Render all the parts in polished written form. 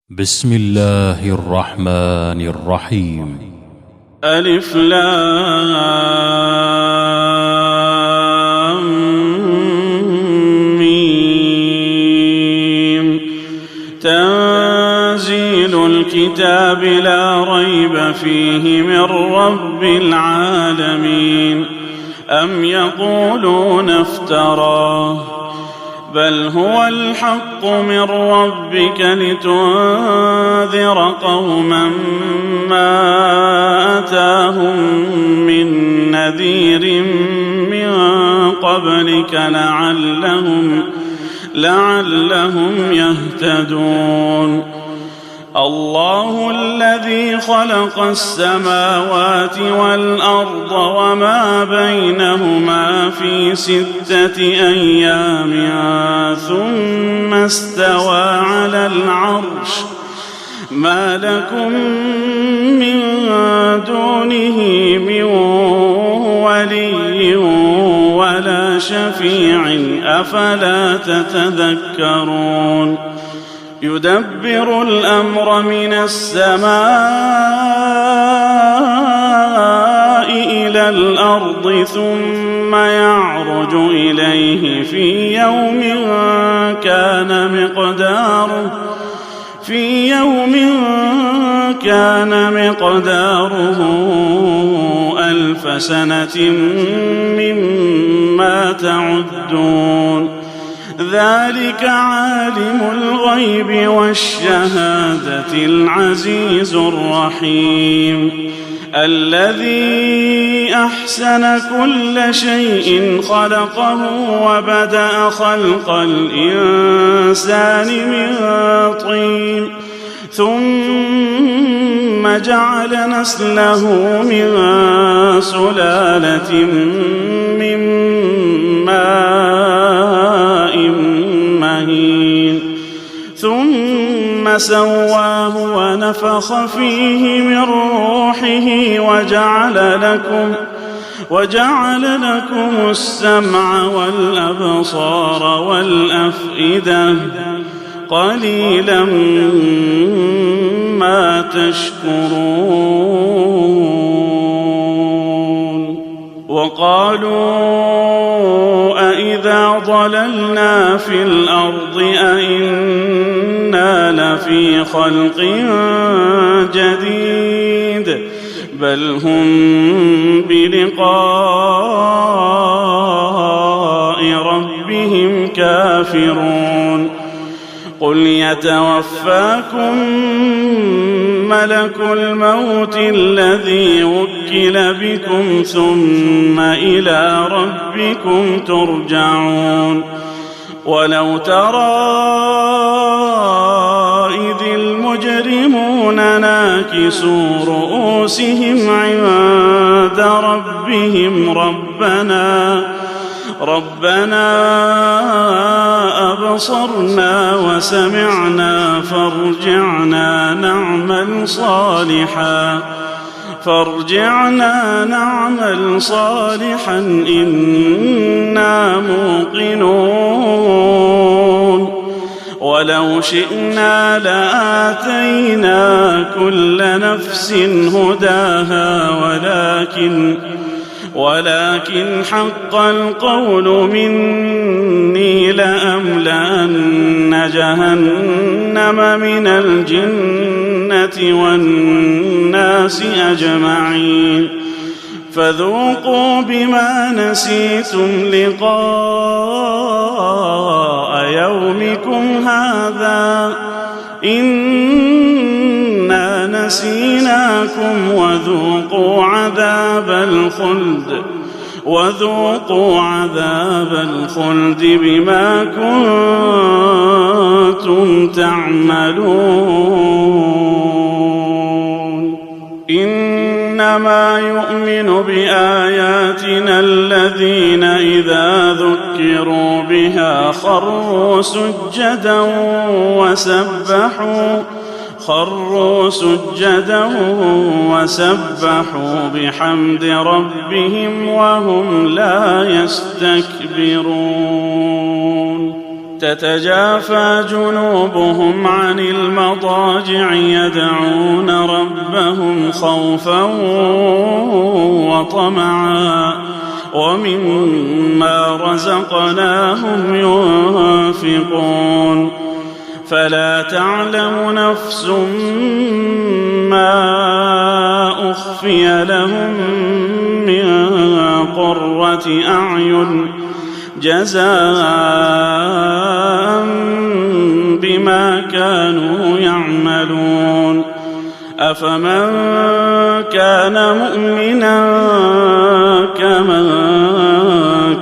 بسم الله الرحمن الرحيم. ألف لام ميم. تنزيل الكتاب لا ريب فيه من رب العالمين. أم يقولون افتراه بل هو الحق من ربك لتنذر قوما ما أتاهم من نذير من قبلك لعلهم يهتدون. الله الذي خلق السماوات والأرض وما بينهما في 6 أيام ثم استوى على العرش. ما لكم من دونه من ولي ولا شفيع أفلا تتذكرون. يدبر الأمر من السماء إلى الأرض ثم يعرج إليه في يوم كان مقداره 1000 سنة مما تعدون. ذلك عالم الغيب والشهادة العزيز الرحيم. الذي أحسن كل شيء خلقه وبدأ خلق الإنسان من طين ثم جعل نسله من سلالة من ماء مهين ثم سواه ونفخ فيه من روحه وجعل لكم السمع والأبصار والأفئدة قليلا ما تشكرون. وقالوا أإذا ضللنا في الأرض أإنا لفي خلق جديد بل هم بلقاء ربهم كافرون. قل يتوفاكم ملك الموت الذي وكل بكم ثم إلى ربكم ترجعون. ولو ترى إذ المجرمون ناكسوا رؤوسهم عند ربهم ربنا أبصرنا وسمعنا فارجعنا نعمل صالحا إنا موقنون. ولو شئنا لآتينا كل نفس هداها ولكن حق القول مني لأملأن جهنم من الجنة والناس أجمعين. فذوقوا بما نسيتم لقاء يومكم هذا إنا نسيناكم وذوقوا عذاب الخلد بما كنتم تعملون. إنما يؤمن بآياتنا الذين إذا ذكروا بها خروا سجدا وسبحوا بحمد ربهم وهم لا يستكبرون. تتجافى جنوبهم عن المضاجع يدعون ربهم خوفا وطمعا ومما رزقناهم ينفقون فلا تعلم نفس ما أخفي لهم من قرة أعين جزاء بما كانوا يعملون أفمن كان مؤمنا كمن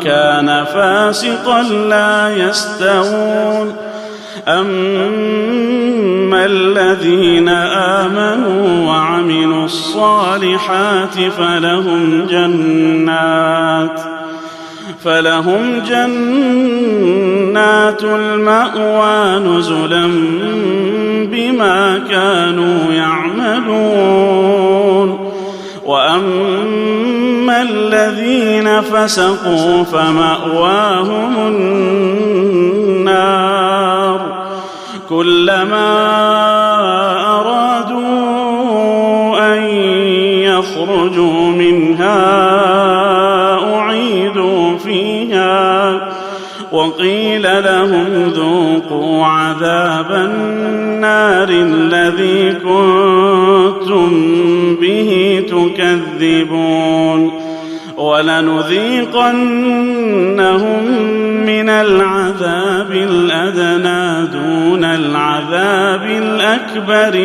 كان فاسقا لا يستوون أما الذين آمنوا وعملوا الصالحات فلهم جنات المأوى نزلا بما كانوا يعملون وأما الذين فسقوا فمأواهم النار كلما أرادوا أن يخرجوا منها أعيدوا فيها وقيل لهم ذوقوا عذاب النار الذي كنتم به تكذبون ولنذيقنهم من العذاب الأدنى دون العذاب الأكبر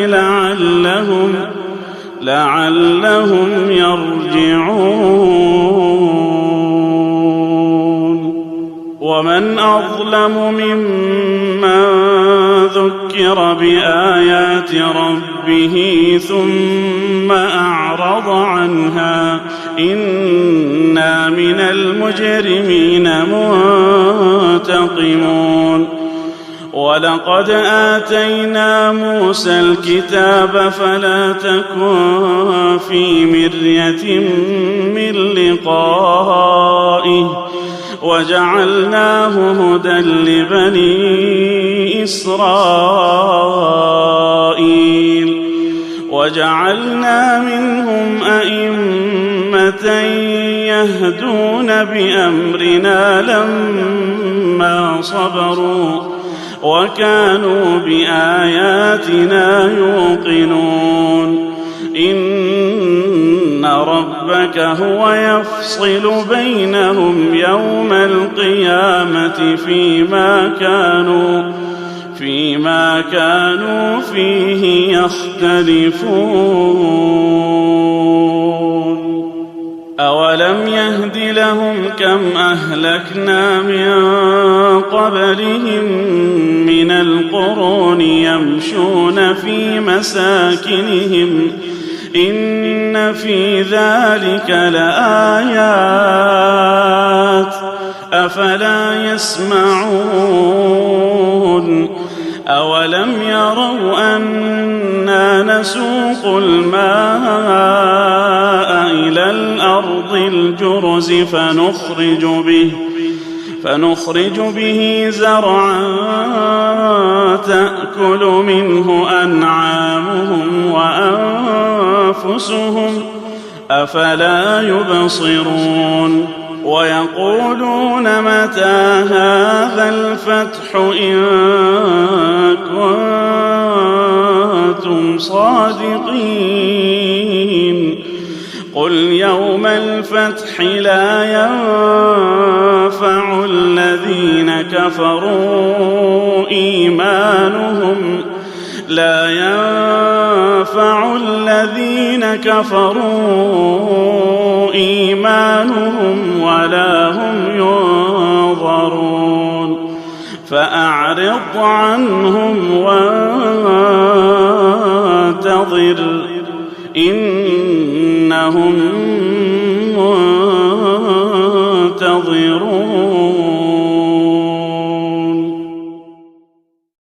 لعلهم يرجعون ومن أظلم ممن ذكر بآيات ربه ثم أعرض عنها إنا من المجرمين منتقمون ولقد آتينا موسى الكتاب فلا تكن في مرية من لقائه وجعلناه هدى لبني إسرائيل وجعلنا منهم أئمة يهدون بأمرنا لما صبروا وكانوا بآياتنا يوقنون إن ربك هو يفصل بينهم يوم القيامة فيما كانوا فيه يختلفون أولم يهد لهم كم أهلكنا من قبلهم من القرون يمشون في مساكنهم إن في ذلك لآيات أفلا يسمعون أولم يروا أنا نسوق الماء إلى الأرض الجرز فنخرج به زرعا تأكل منه أنعامهم وأنفسهم أفلا يبصرون ويقولون متى هذا الفتح إن كنتم صادقين قل يوم الفتح لا ينفع الذين كفروا إيمانهم ولا هم ينظرون فأعرض عنهم وانتظر إنهم